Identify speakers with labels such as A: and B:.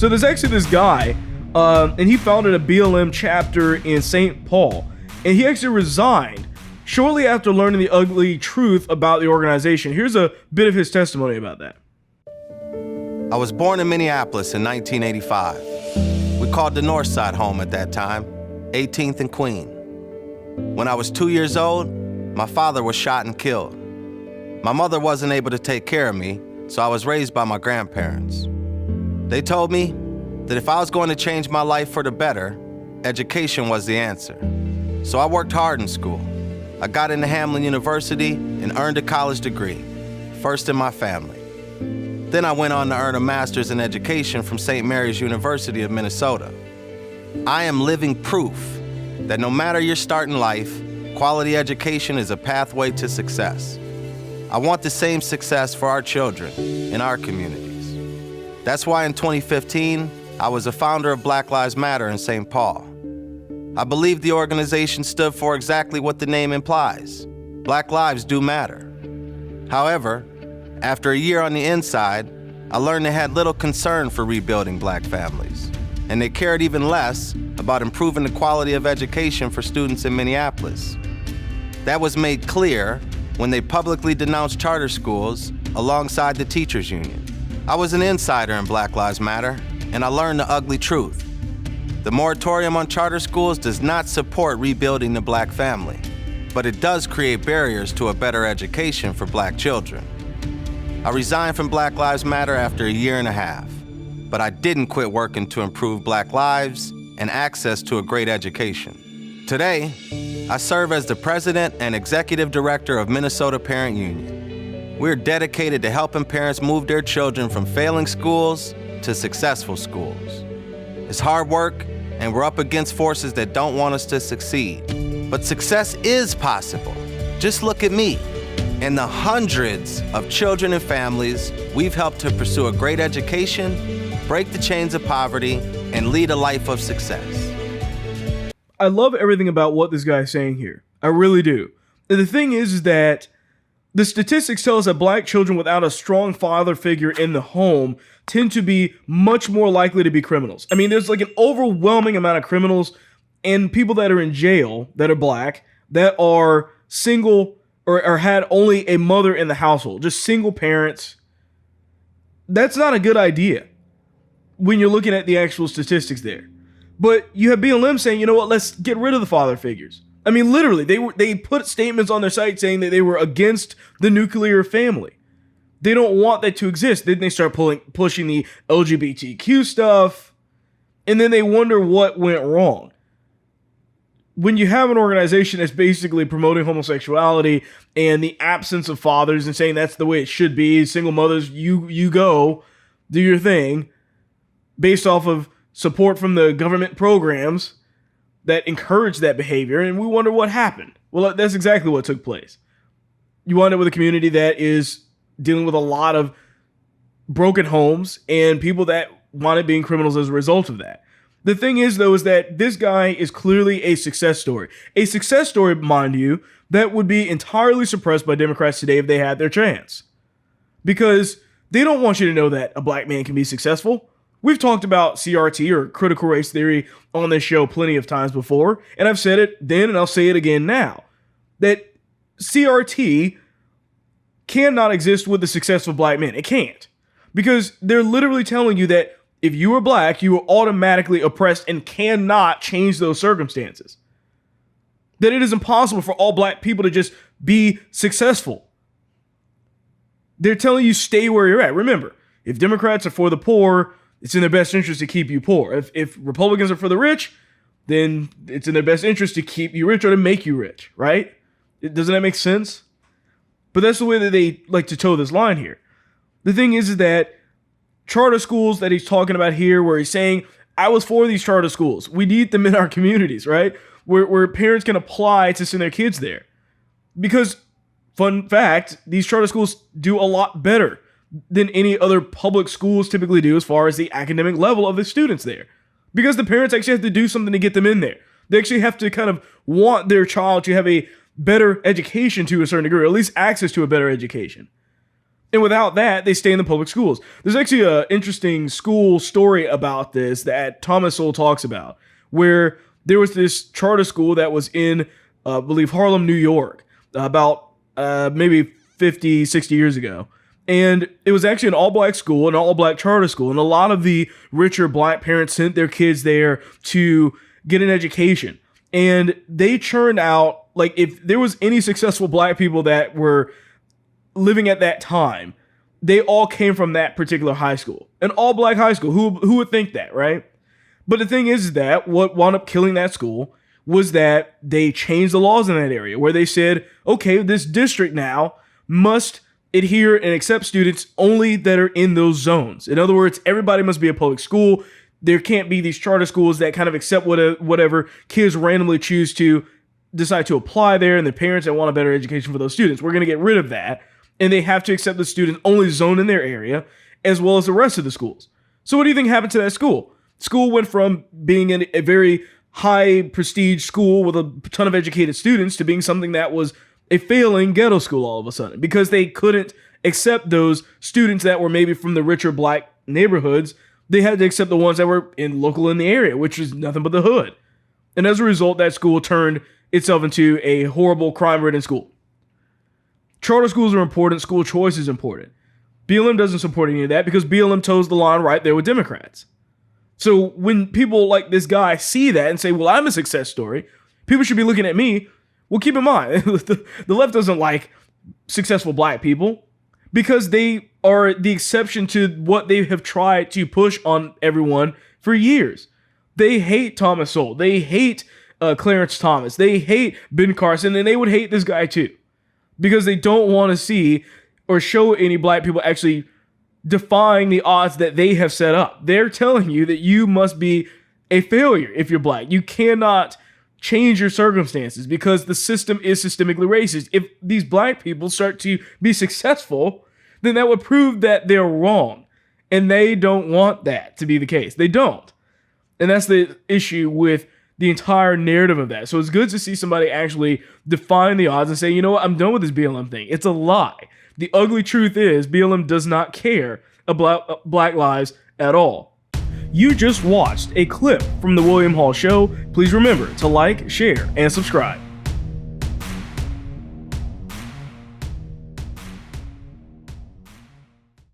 A: So there's actually this guy, and he founded a BLM chapter in St. Paul, and he actually resigned shortly after learning the ugly truth about the organization. Here's a bit of his testimony about that.
B: I was born in Minneapolis in 1985. We called the North Side home at that time, 18th and Queen. When I was 2 years old, my father was shot and killed. My mother wasn't able to take care of me, so I was raised by my grandparents. They told me that if I was going to change my life for the better, education was the answer. So I worked hard in school. I got into Hamline University and earned a college degree, first in my family. Then I went on to earn a master's in education from St. Mary's University of Minnesota. I am living proof that no matter your start in life, quality education is a pathway to success. I want the same success for our children in our communities. That's why in 2015, I was a founder of Black Lives Matter in St. Paul. I believe the organization stood for exactly what the name implies. Black lives do matter. However, after a year on the inside, I learned they had little concern for rebuilding Black families, and they cared even less about improving the quality of education for students in Minneapolis. That was made clear when they publicly denounced charter schools alongside the teachers union. I was an insider in Black Lives Matter, and I learned the ugly truth. The moratorium on charter schools does not support rebuilding the Black family, but it does create barriers to a better education for Black children. I resigned from Black Lives Matter after a year and a half, but I didn't quit working to improve Black lives and access to a great education. Today, I serve as the president and executive director of Minnesota Parent Union. We're dedicated to helping parents move their children from failing schools to successful schools. It's hard work, and we're up against forces that don't want us to succeed. But success is possible. Just look at me and the hundreds of children and families we've helped to pursue a great education, break the chains of poverty, and lead a life of success.
A: I love everything about what this guy's saying here. I really do. And the thing is that the statistics tell us that Black children without a strong father figure in the home tend to be much more likely to be criminals. I mean, there's like an overwhelming amount of criminals and people that are in jail that are Black, that are single or had only a mother in the household, just single parents. That's not a good idea when you're looking at the actual statistics there. But you have BLM saying, you know what, let's get rid of the father figures. I mean, literally, they put statements on their site saying that they were against the nuclear family. They don't want that to exist. Then they start pushing the LGBTQ stuff, and then they wonder what went wrong. When you have an organization that's basically promoting homosexuality and the absence of fathers and saying that's the way it should be, single mothers, you go, do your thing, based off of support from the government programs that encourage that behavior, and we wonder what happened. Well, that's exactly what took place. You wind up with a community that is dealing with a lot of broken homes and people that wind up being criminals as a result of that. The thing is, though, is that this guy is clearly a success story. A success story, mind you, that would be entirely suppressed by Democrats today if they had their chance. Because they don't want you to know that a Black man can be successful. We've talked about CRT, or critical race theory, on this show plenty of times before, and I've said it then and I'll say it again now, that CRT cannot exist with a successful Black man. It can't. Because they're literally telling you that if you are Black, you are automatically oppressed and cannot change those circumstances. That it is impossible for all Black people to just be successful. They're telling you stay where you're at. Remember, if Democrats are for the poor, it's in their best interest to keep you poor. If Republicans are for the rich, then it's in their best interest to keep you rich or to make you rich, right? Doesn't that make sense? But that's the way that they like to toe this line here. The thing is that charter schools that he's talking about here, where he's saying, I was for these charter schools. We need them in our communities, right? Where parents can apply to send their kids there. Because, fun fact, these charter schools do a lot better than any other public schools typically do as far as the academic level of the students there. Because the parents actually have to do something to get them in there. They actually have to kind of want their child to have a better education to a certain degree, or at least access to a better education. And without that, they stay in the public schools. There's actually an interesting school story about this that Thomas Sowell talks about, where there was this charter school that was in, I believe, Harlem, New York, about maybe 50, 60 years ago. And it was actually an all-black school, an all-black charter school. And a lot of the richer black parents sent their kids there to get an education. And they churned out, like, if there was any successful black people that were living at that time, they all came from that particular high school, an all-black high school. Who would think that, right? But the thing is that what wound up killing that school was that they changed the laws in that area, where they said, okay, this district now must adhere and accept students only that are in those zones. In other words, everybody must be a public school. There can't be these charter schools that kind of accept whatever kids randomly choose to decide to apply there, and the parents that want a better education for those students. We're going to get rid of that. And they have to accept the students only zoned in their area, as well as the rest of the schools. So what do you think happened to that school? School went from being a very high prestige school with a ton of educated students to being something that was a failing ghetto school all of a sudden, because they couldn't accept those students that were maybe from the richer black neighborhoods. They had to accept the ones that were local in the area, which was nothing but the hood. And as a result, that school turned itself into a horrible, crime-ridden school. Charter schools are important. School choice is important. BLM doesn't support any of that because BLM toes the line right there with Democrats. So when people like this guy see that and say, well, I'm a success story, people should be looking at me. Well, keep in mind, the left doesn't like successful black people because they are the exception to what they have tried to push on everyone for years. They hate Thomas Sowell. They hate Clarence Thomas. They hate Ben Carson, and they would hate this guy too, because they don't want to see or show any black people actually defying the odds that they have set up. They're telling you that you must be a failure if you're black. You cannot change your circumstances because the system is systemically racist. If these black people start to be successful, then that would prove that they're wrong. And they don't want that to be the case. They don't. And that's the issue with the entire narrative of that. So it's good to see somebody actually define the odds and say, you know what, I'm done with this BLM thing. It's a lie. The ugly truth is BLM does not care about black lives at all. You just watched a clip from The William Hall Show. Please remember to like, share, and subscribe.